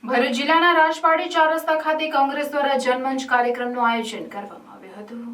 ભરૂચ જિલ્લાના રાજપાડી ચાર રસ્તા ખાતે કોંગ્રેસ દ્વારા જનમંચ કાર્યક્રમનું આયોજન કરવામાં આવ્યું હતું।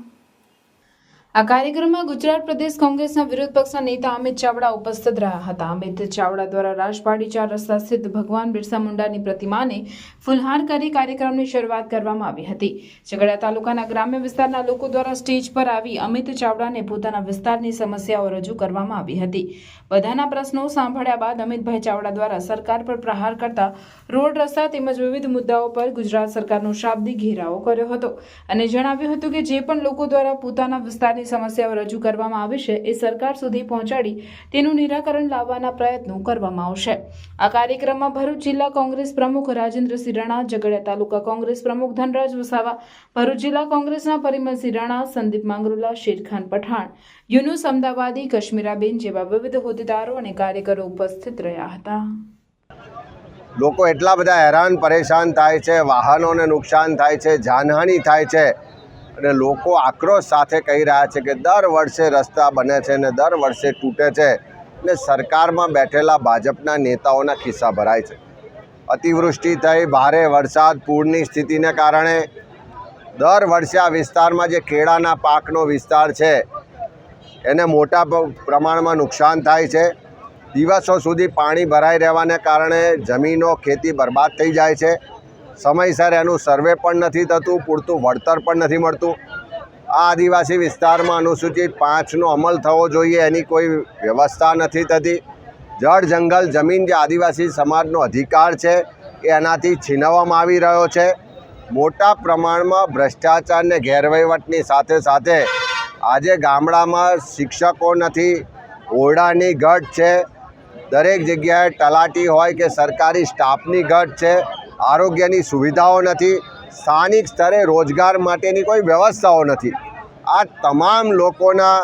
આ કાર્યક્રમમાં ગુજરાત પ્રદેશ કોંગ્રેસના વિરોધ પક્ષના નેતા અમિત ચાવડા ઉપસ્થિત રહ્યા હતા। અમિત ચાવડા દ્વારા રાજપાડી ચાર રસ્તા સ્થિત ભગવાન બિરસા મુંડાની પ્રતિમાને ફૂલહાર કરી કાર્યક્રમની શરૂઆત કરવામાં આવી હતી। ઝઘડિયા તાલુકાના ગ્રામ્ય વિસ્તારના લોકો દ્વારા સ્ટેજ પર આવી અમિત ચાવડાને પોતાના વિસ્તારની સમસ્યાઓ રજૂ કરવામાં આવી હતી। બધાના પ્રશ્નો સાંભળ્યા બાદ અમિતભાઈ ચાવડા દ્વારા સરકાર પર પ્રહાર કરતા રોડ રસ્તા તેમજ વિવિધ મુદ્દાઓ પર ગુજરાત સરકારનો શાબ્દિક ઘેરાવો કર્યો હતો અને જણાવ્યું હતું કે જે પણ લોકો દ્વારા પોતાના વિસ્તારની સમસ્યાઓ રજૂ કરવામાં આવી છે એ સરકાર સુધી પહોંચાડી તેનું નિરાકરણ લાવવાના પ્રયત્નો કરવામાં આવશે। આ કાર્યક્રમમાં ભરૂચ જિલ્લા કોંગ્રેસ પ્રમુખ રાજેન્દ્રસિંહ રાણા, ઝઘડિયા તાલુકા કોંગ્રેસ પ્રમુખ ધનરાજ વસાવા, ભરૂચ જિલ્લા કોંગ્રેસના પરિમલસિંહ રાણા, સંદીપ માંગરોલા, શેરખાન પઠાણ, યુનુસ અમદાવાદી, કશ્મીરાબેન જેવા વિવિધ હોદ્દેદારો અને કાર્યકરો ઉપસ્થિત રહ્યા હતા। લોકો એટલા બધા હેરાન પરેશાન થાય છે, વાહનોને નુકસાન થાય છે, જાનહાનિ થાય છે અને લોકો આક્રોશ સાથે કહી રહ્યા છે કે દર વર્ષે રસ્તા બને છે ને દર વર્ષે તૂટે છે ને સરકારમાં બેઠેલા ભાજપના નેતાઓના ખિસ્સા ભરાય છે। અતિવૃષ્ટિ થઈ, ભારે વરસાદ, પૂરની સ્થિતિને કારણે દર વર્ષે આ વિસ્તારમાં જે કેળાના પાકનો વિસ્તાર છે એને મોટા પ્રમાણમાં નુકસાન થાય છે। દિવસો સુધી પાણી ભરાઈ રહેવાને કારણે જમીનો, ખેતી બરબાદ થઈ જાય છે। સમયસર એનું સર્વે પણ નથી થતું, પૂરતું વળતર પણ નથી મળતું। આ આદિવાસી વિસ્તારમાં અનુસૂચિત 5નો અમલ થવો જોઈએ એની કોઈ વ્યવસ્થા નથી થતી। જળ જંગલ જમીન જે આદિવાસી સમાજનો અધિકાર છે એ એનાથી છીનવવામાં આવી રહ્યો છે। મોટા પ્રમાણમાં ભ્રષ્ટાચાર ને ગેરવહીવટની સાથે સાથે આજે ગામડામાં શિક્ષકો નથી, ઓરડાની ઘટ છે, દરેક જગ્યાએ તલાટી હોય કે સરકારી સ્ટાફની ઘટ છે, આરોગ્યની સુવિધાઓ નથી, સ્થાનિક સ્તરે રોજગાર માટેની કોઈ વ્યવસ્થાઓ નથી। આ તમામ લોકોના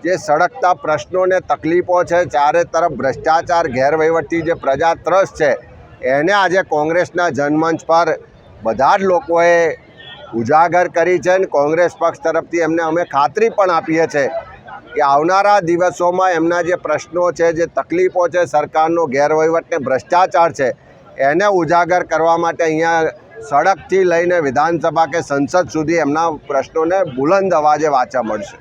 જે સળગતા પ્રશ્નોને તકલીફો છે, ચારે તરફ ભ્રષ્ટાચાર ગેરવહીવટથી જે પ્રજા ત્રસ્ત છે એને આજે કોંગ્રેસના જનમંચ પર બધા જ લોકોએ ઉજાગર કરી છે અને કોંગ્રેસ પક્ષ તરફથી એમને અમે ખાતરી પણ આપીએ છીએ કે આવનારા દિવસોમાં એમના જે પ્રશ્નો છે, જે તકલીફો છે, સરકારનો ગેરવહીવટ ને ભ્રષ્ટાચાર છે એને ઉજાગર કરવા માટે અહીંયા સડકથી લઈને વિધાનસભા કે સંસદ સુધી એમના પ્રશ્નોને બુલંદ અવાજે વાંચા મળશે।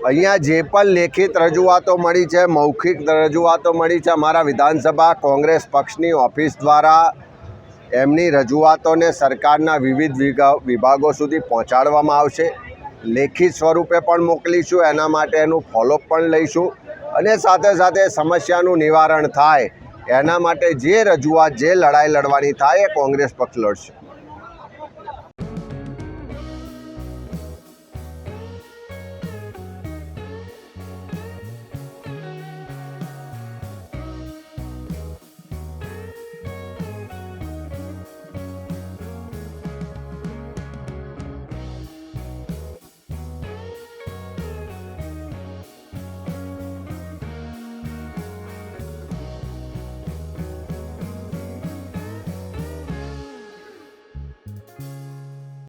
અહીંયા જે પણ લેખિત રજૂઆતો મળી છે, મૌખિક રજૂઆતો મળી છે, અમારા વિધાનસભા કોંગ્રેસ પક્ષની ઓફિસ દ્વારા એમની રજૂઆતોને સરકારના વિવિધ વિભાગો સુધી પહોંચાડવામાં આવશે। લેખિત સ્વરૂપે પણ મોકલીશું, એના માટે એનું ફોલોઅપ પણ લઈશું અને સાથે સાથે સમસ્યાનું નિવારણ થાય એના માટે જે રજૂઆત, જે લડાઈ લડવાની થાય એ કોંગ્રેસ પક્ષ લડશે।